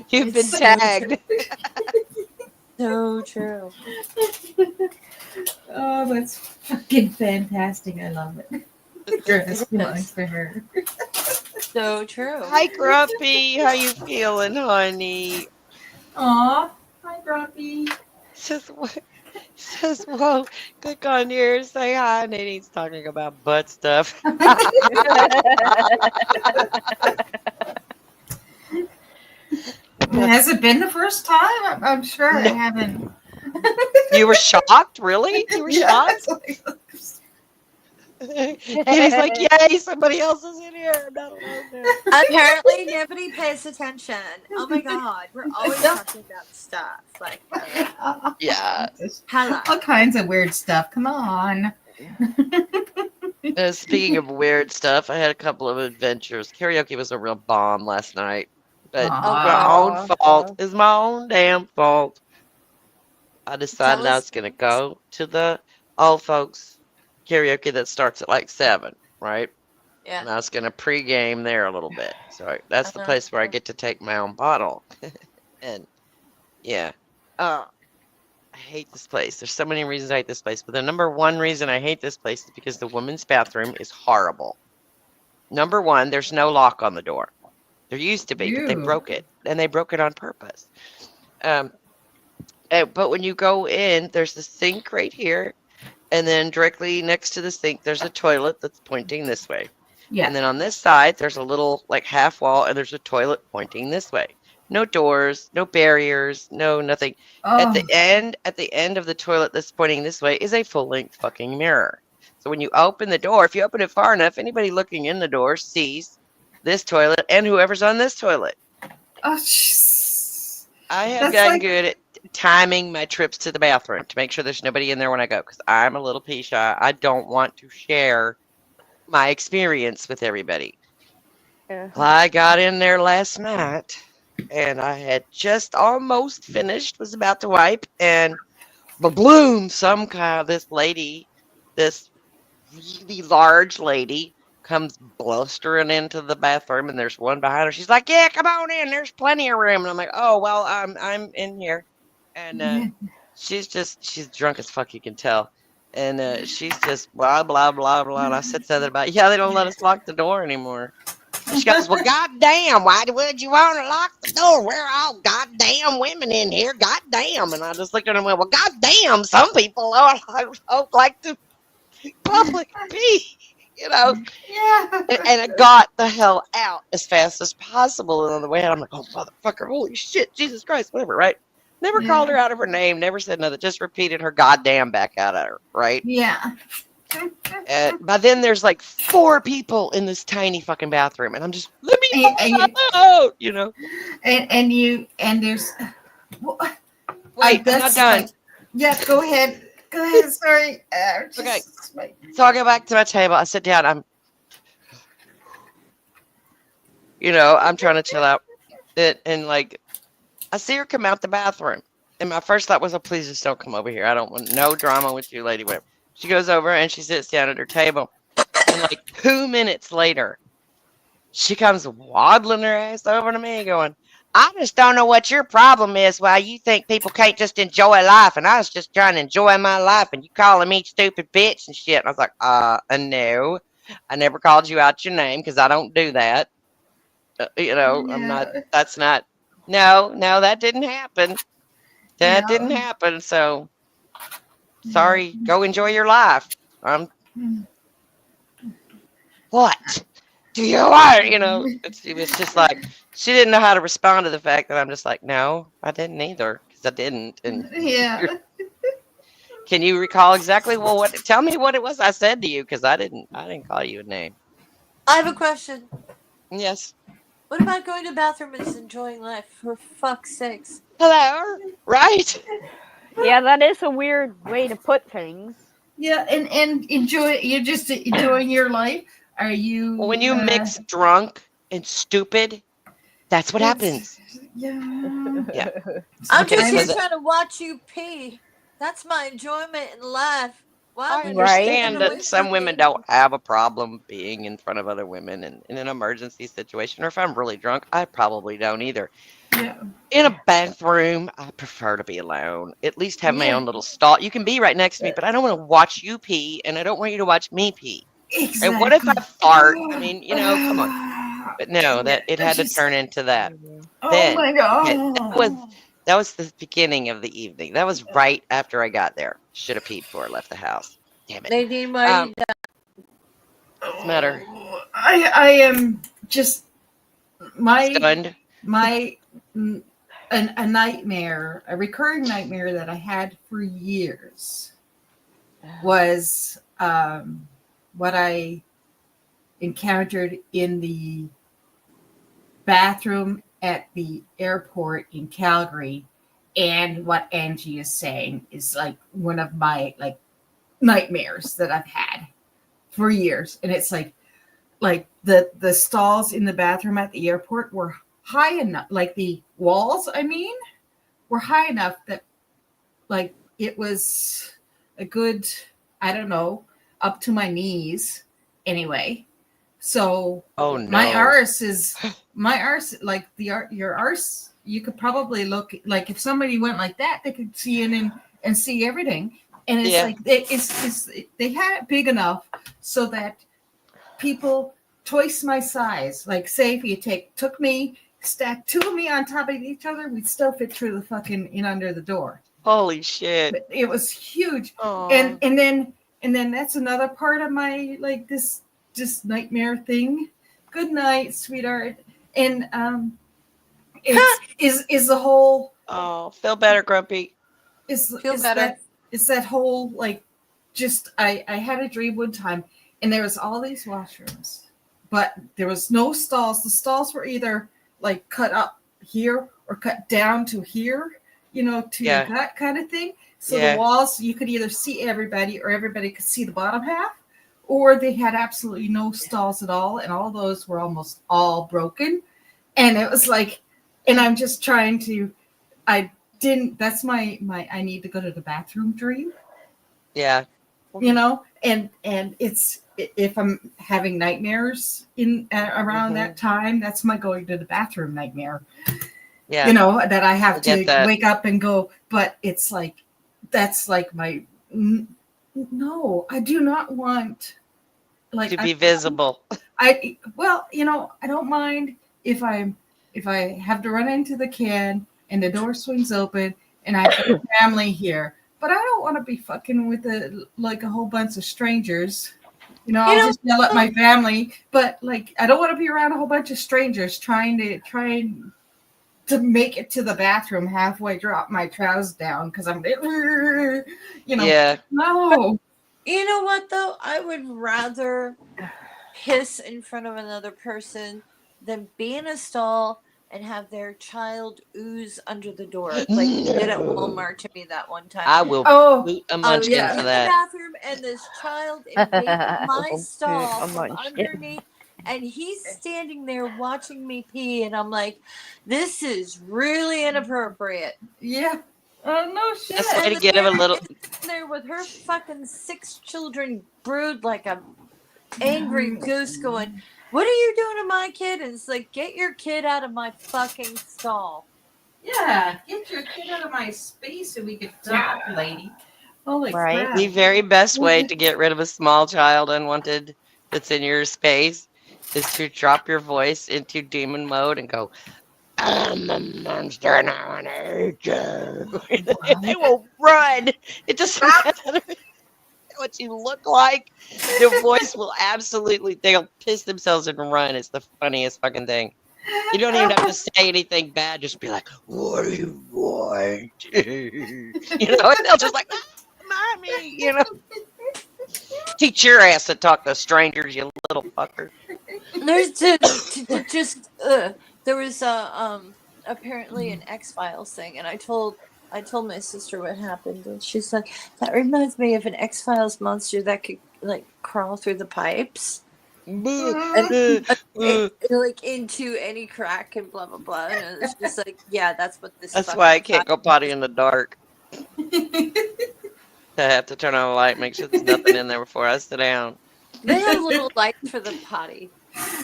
You've been so tagged. so true. oh, that's fucking fantastic. I love it. Dress belongs to her. So true. Hi, Grumpy. How you feeling, honey? Aw, hi, Grumpy. Says, whoa, click on here, say hi. Nadine's talking about butt stuff. Has it been the first time? I'm sure I haven't. You were shocked? Really? You were shocked? He's like, yay, somebody else is in here. I'm not alone there. Apparently, nobody pays attention. Oh my god, we're always talking about stuff like Yeah. hello. All kinds of weird stuff. Come on. Speaking of weird stuff, I had a couple of adventures. Karaoke was a real bomb last night. But Aw. my own fault. It's my own damn fault. I decided I was going to go to the old folks karaoke that starts at like 7, right? Yeah. And I was going to pregame there a little bit. So that's the place where I get to take my own bottle. And yeah. I hate this place. There's so many reasons I hate this place. But the number one reason I hate this place is because the women's bathroom is horrible. Number one, there's no lock on the door. There used to be, but they Ew. broke it. And they broke it on purpose. But when you go in, there's the sink right here. And then directly next to the sink, there's a toilet that's pointing this way. Yeah. And then on this side, there's a little like half wall, and there's a toilet pointing this way. No doors, no barriers, no nothing. Oh, At the end of the toilet that's pointing this way is a full-length fucking mirror. So when you open the door, if you open it far enough, anybody looking in the door sees this toilet and whoever's on this toilet. oh, jeez. I have That's gotten like- good at timing my trips to the bathroom to make sure there's nobody in there when I go, because I'm a little pee shy. I don't want to share my experience with everybody. Yeah. Well, I got in there last night and I had just almost finished, was about to wipe, and bloom, this lady, this really large lady, comes blustering into the bathroom, and there's one behind her. She's like, "Yeah, come on in. There's plenty of room." And I'm like, "Oh well, I'm in here," and she's drunk as fuck. You can tell. And she's just blah, blah, blah, blah. And I said something about, yeah, they don't let us lock the door anymore. And she goes, well, goddamn, why would you want to lock the door? We're all goddamn women in here, goddamn. And I just looked at her and went, well, goddamn, some people like to public pee, you know. Yeah. And I got the hell out as fast as possible. And on the way out, I'm like, oh, motherfucker, holy shit, Jesus Christ, whatever, right? Never called Yeah. her out of her name, never said nothing, just repeated her goddamn back out at her, right? Yeah. By then, there's like 4 people in this tiny fucking bathroom, and I'm just, let me And, out, you know? and there's Wait, I'm not done. Yeah, go ahead. Go ahead. Sorry. Okay. So I go back to my table. I sit down. I'm trying to chill out. And like, I see her come out the bathroom. And my first thought was, oh, please just don't come over here. I don't want no drama with you, lady. Whatever. She goes over and she sits down at her table. And like 2 minutes later, she comes waddling her ass over to me going, I just don't know what your problem is. Why you think people can't just enjoy life? And I was just trying to enjoy my life, and you calling me stupid bitch and shit. And I was like, no, I never called you out your name because I don't do that. I'm not. Yeah. That's not. No, that didn't happen. That Yeah. didn't happen. So Yeah. sorry. Go enjoy your life. What? Do you want? It was just like she didn't know how to respond to the fact that I'm just like, no, I didn't either because I didn't. And Yeah. can you recall exactly? Well, tell me what it was I said to you because I didn't call you a name. I have a question. Yes. What about going to the bathroom and just enjoying life? For fuck's sakes. Hello. Right. Yeah, that is a weird way to put things. Yeah, and enjoy. You're just enjoying your life. Are you? Well, when you mix drunk and stupid, that's what happens. Yeah. Yeah. I'm Okay, just so here trying to watch you pee. That's my enjoyment in life. I Why understand away that some from women me? don't have a problem being in front of other women in an emergency situation, or if I'm really drunk, I probably don't either. Yeah. In a bathroom, I prefer to be alone. At least have my Yeah. own little stall. You can be right next to me, but I don't want to watch you pee, and I don't want you to watch me pee. Exactly. And what if I fart? I mean, come on. But no, that it had to Just- turn into that. Oh Then, my okay, god. that was the beginning of the evening. That was right after I got there. Should have peed before I left the house. Damn it. Nadine, why are you What's the matter? I am just Stunned? a nightmare, a recurring nightmare that I had for years was what I encountered in the bathroom at the airport in Calgary. And what Angie is saying is like one of my like nightmares that I've had for years. And it's like the stalls in the bathroom at the airport were high enough, like the walls, were high enough that like it was a good, I don't know, up to my knees anyway. So Oh no. my arse, like your arse, you could probably look like if somebody went like that, they could see in and see everything. And it's Yeah. like they had it big enough so that people twice my size, like say if you took me, stack 2 of me on top of each other, we'd still fit through the fucking in under the door. Holy shit. But it was huge. Aw. And then that's another part of my like this nightmare thing. Good night, sweetheart. And is the whole Oh, feel better, Grumpy. Feel better. It's that whole like just I had a dream one time and there was all these washrooms, but there was no stalls. The stalls were either like cut up here or cut down to here, to your gut kind of thing. So the walls, you could either see everybody or everybody could see the bottom half, or they had absolutely no stalls at all. And all those were almost all broken. And it was like, and I'm just trying to, that's my I need to go to the bathroom dream. Yeah. And it's, if I'm having nightmares in around that time, that's my going to the bathroom nightmare. Yeah. That I have to that. wake up and go, but it's like, that's like my, no, I do not want to be visible. I don't mind if I have to run into the can and the door swings open and I have family here, but I don't want to be fucking with a whole bunch of strangers. You know, You I'll know, just yell at my family, but like I don't want to be around a whole bunch of strangers trying to make it to the bathroom halfway, drop my trousers down because I'm, Yeah. no. you know what though? I would rather piss in front of another person than be in a stall and have their child ooze under the door, like they did at No. Walmart to me that one time. I will Oh, boot a I was munchkin yeah. for in the that. bathroom and this child invaded my Oh, dude, stall a from munchkin. underneath, and he's standing there watching me pee, and I'm like, this is really inappropriate. Yeah. Oh, no shit. That's the way And to the give him a parent little. is sitting there with her fucking 6 children brood like a angry goose going, what are you doing to my kid? And it's like, get your kid out of my fucking stall. Yeah, get your kid out of my space so we could talk, lady. Holy Right. crap. The very best way to get rid of a small child unwanted that's in your space is to drop your voice into demon mode and go, I'm a monster and I want to eat you. They will run. It doesn't matter what you look like. Their voice will absolutely, they'll piss themselves and run. It's the funniest fucking thing. You don't even have to say anything bad. Just be like, what do you want? And they'll just like, mommy, Teach your ass to talk to strangers, you little fucker. There's just there was apparently an X-Files thing, and I told my sister what happened, and she's like, that reminds me of an X-Files monster that could like crawl through the pipes and like into any crack and blah blah blah. And it's just like, yeah, that's what this. That's why I fucking can't go potty in the dark. I have to turn on a light, make sure there's nothing in there before I sit down. They have little lights for the potty.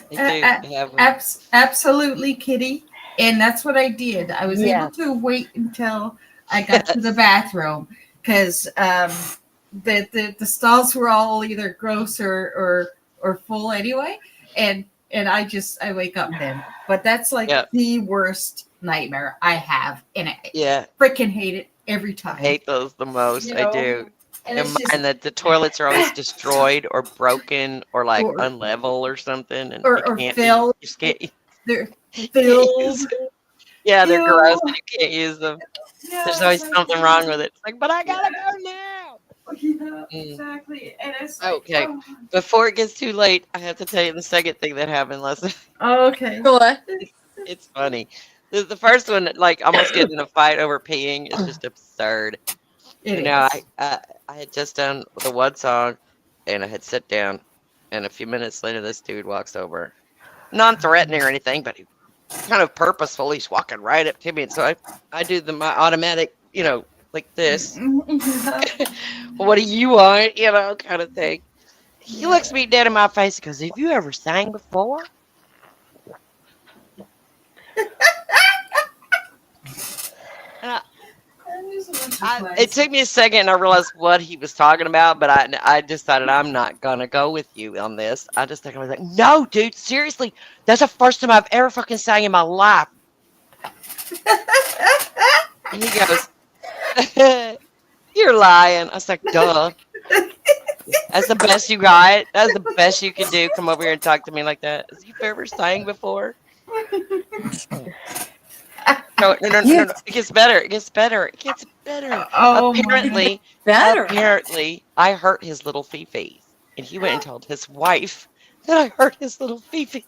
They do. They have them. Absolutely, Kitty. And that's what I did. I was Yeah. able to wait until I got to the bathroom because the stalls were all either gross or full anyway. And I wake up then. But that's like Yep. the worst nightmare I have. And I Yeah, freaking hate it every I time. hate those the most. You I know? do. And it's just, And the toilets are always destroyed or broken or like Or- unlevel or something, and or you can't filled. you just can't, They're you can't filled. use them. Yeah, they're Ew. gross and you can't use them. Yeah, There's always exactly. something wrong with it. It's like, but I gotta go now. Yeah, exactly. And it's like, Okay. Before it gets too late, I have to tell you the second thing that happened last night. okay. What? It's funny. The first one, like almost getting in a fight over peeing, is just absurd. It I had just done the one song, and I had sat down, and a few minutes later, this dude walks over, non-threatening or anything, but he kind of purposeful. He's walking right up to me, and so I do my automatic, like this. What do you want? Kind of thing. He looks me dead in my face and goes, "Have you ever sang before?" And it took me a second and I realized what he was talking about, but I decided I'm not going to go with you on this. I just think I was like, no, dude, seriously, that's the first time I've ever fucking sang in my life. And he goes, you're lying. I was like, duh. That's the best you got? That's the best you could do? Come over here and talk to me like that? Have you ever sang before? No. It gets better. It gets better. Oh, Apparently, I hurt his little fifis, and he went and told his wife that I hurt his little fifis.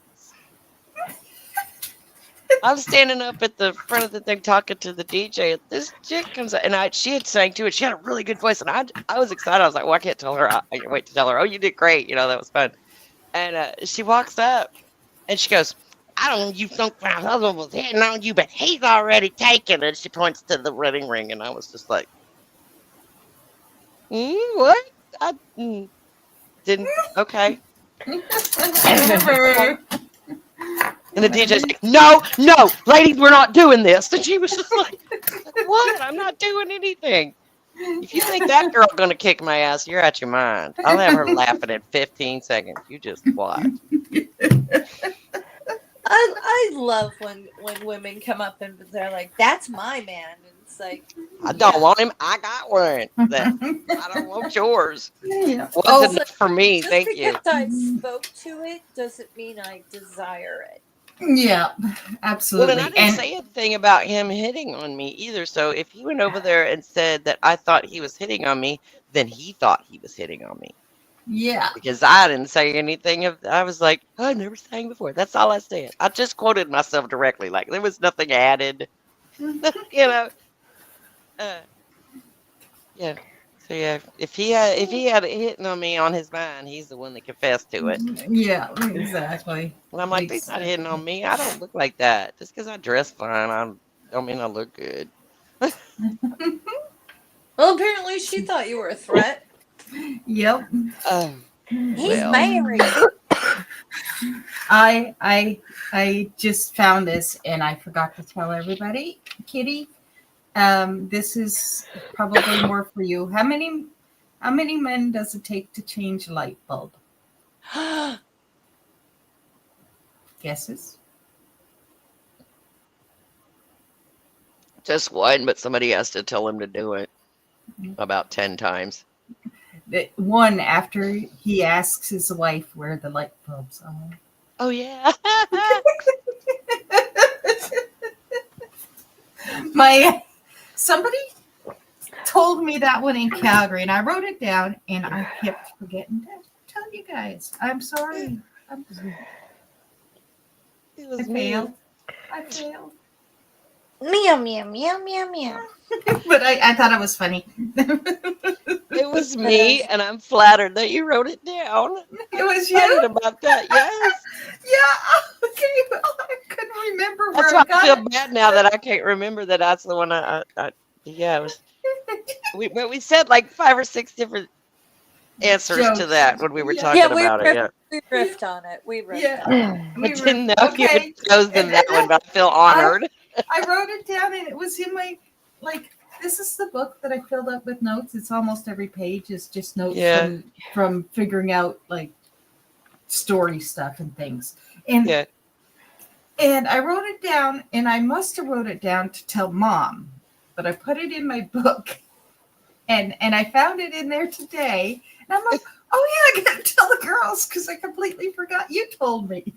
I'm standing up at the front of the thing talking to the DJ, and this chick comes out, and she had sang too, and she had a really good voice, and I was excited. I was like, well, I can't tell her. I can't wait to tell her. Oh, you did great. That was fun. And she walks up, and she goes, I don't know, you think my husband was hitting on you, but he's already taken. And she points to the wedding ring, and I was just like, what? I didn't. Okay. And the DJ's like, no, ladies, we're not doing this. And she was just like, what? I'm not doing anything. If you think that girl's going to kick my ass, you're out your mind. I'll have her laughing in 15 seconds. You just watch. I love when women come up and they're like, that's my man. And It's like, I don't want him. I got one. That I don't want yours. Yeah. Wasn't Oh, it's enough like for me. just Thank because you. I spoke to it doesn't mean I desire it. yeah, Well, and I absolutely. didn't And say a thing about him hitting on me either. So if he went over there and said that I thought he was hitting on me, then he thought he was hitting on me. yeah, Because I didn't say anything of I was like, I never sang before. That's all I said. I just quoted myself directly. Like there was nothing added. you know. Uh, yeah. So yeah, if he had it hitting on me on his mind, he's the one that confessed to it. yeah, exactly. And I'm like, he's not hitting on me. I don't look like that. Just because I dress fine, I don't mean I look good. Well, apparently she thought you were a threat. Yep. Oh, He's well. married. I just found this and I forgot to tell everybody. Kitty, this is probably more for you. How many men does it take to change a light bulb? Guesses? Just one, but somebody has to tell him to do it about 10 times. One after he asks his wife where the light bulbs are. Oh, yeah. Somebody told me that one in Calgary, and I wrote it down, and I kept forgetting to tell you guys. I'm sorry. It I was me. failed. I failed. Meow, meow, meow, meow, meow. But I thought it was funny. It was me, and I'm flattered that you wrote it down. It was Excited you? about that, yes. Yeah. Okay. Well, I couldn't remember That's where why I I got feel bad now that I can't remember that that's the one yeah, it was. We said like 5 or 6 different answers to Jokes. that when we were Yeah. talking Yeah, about it. Yeah. we riffed on it. We riffed Yeah. on it. I We didn't were know if you had okay. chosen that one, but I feel honored. I wrote it down, and it was in my this is the book that I filled up with notes. It's almost every page is just notes Yeah. from figuring out like story stuff and things. And Yeah. and I wrote it down, and I must have wrote it down to tell Mom, but I put it in my book, and I found it in there today, and I'm like, oh yeah, I gotta tell the girls because I completely forgot you told me.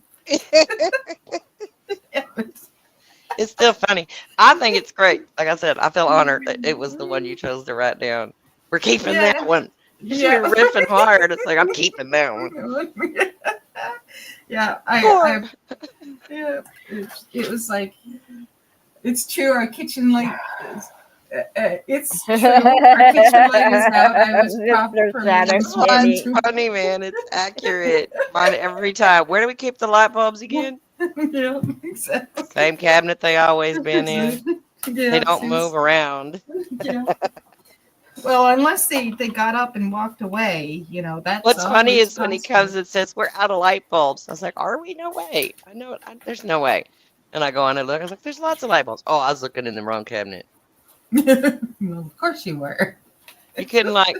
It's still funny. I think it's great. Like I said, I feel honored that it was the one you chose to write down. We're keeping that one. Because Yeah. you're riffing hard. It's like, I'm keeping that one. Yeah, yeah, it was like, it's true. Our kitchen light it's true. Our kitchen light is out. I was Mr. properly Shadow responding Kitty. to Funny, man. It's accurate. Mine every time. Where do we keep the light bulbs again? yeah, exactly. Same cabinet they always been in. Yeah, They don't move around. Yeah. Well, unless they got up and walked away, that's What's funny always is when he possible. comes and says, we're out of light bulbs. I was like, are we? No way. I know there's no way. And I go on and look. I was like, there's lots of light bulbs. Oh, I was looking in the wrong cabinet. Well, of course you were. You couldn't like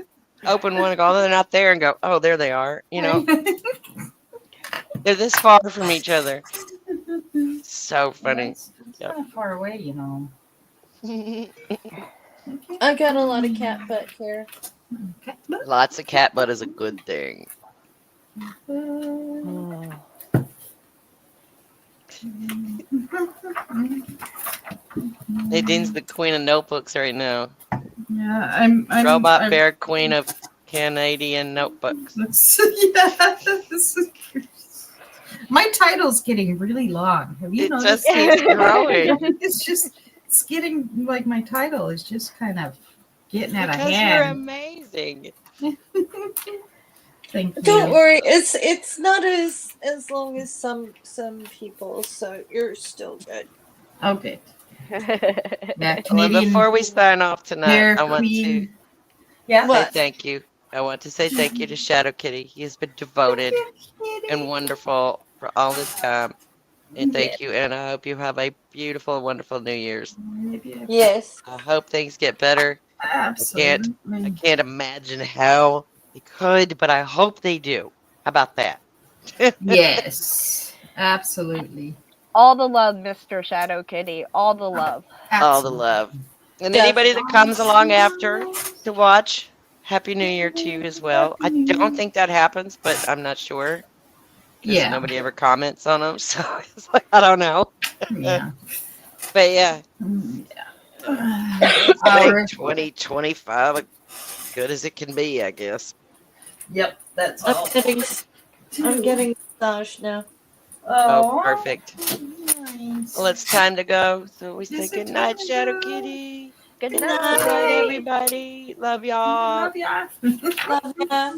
open one and go, oh, they're not there, and go, oh, there they are. They're this far from each other. So funny. It's kind of far away, Okay. I got a lot of cat butt here. Okay. Lots of cat butt is a good thing. Nadine's the queen of notebooks right now. Yeah, I'm Robot Bear, queen of Canadian notebooks. My title's getting really long. Have you It noticed? just keeps growing. It's getting like my title is just kind of getting out of Because you're hand. amazing. Thank you. Don't worry, it's not as long as some people, so you're still good. Okay. That Well, Canadian before we sign off tonight, Bear I want to Queen. Yeah. say What? thank you. I want to say thank you to Shadow Kitty. He has been devoted and wonderful for all this time. And thank you. And I hope you have a beautiful, wonderful New Year's. Yes. I hope things get better. Absolutely. I can't imagine how they could, but I hope they do. How about that? Yes. Absolutely. All the love, Mr. Shadow Kitty. All the love. All the Absolutely. love. And anybody that comes along after to watch, Happy New Year to you as well. I don't think that happens, but I'm not sure because Yeah. nobody ever comments on them. So it's like, I don't know. Yeah. But yeah, let's All make right. 2025 as good as it can be, I guess. Yep, that's I'm all. getting massage now. Oh, Oh, perfect. nice. Well, it's time to go. So we say Is it good time night, to Shadow go? Kitty. Good Good Good night, night. night. everybody. Love y'all. Love ya. Love ya.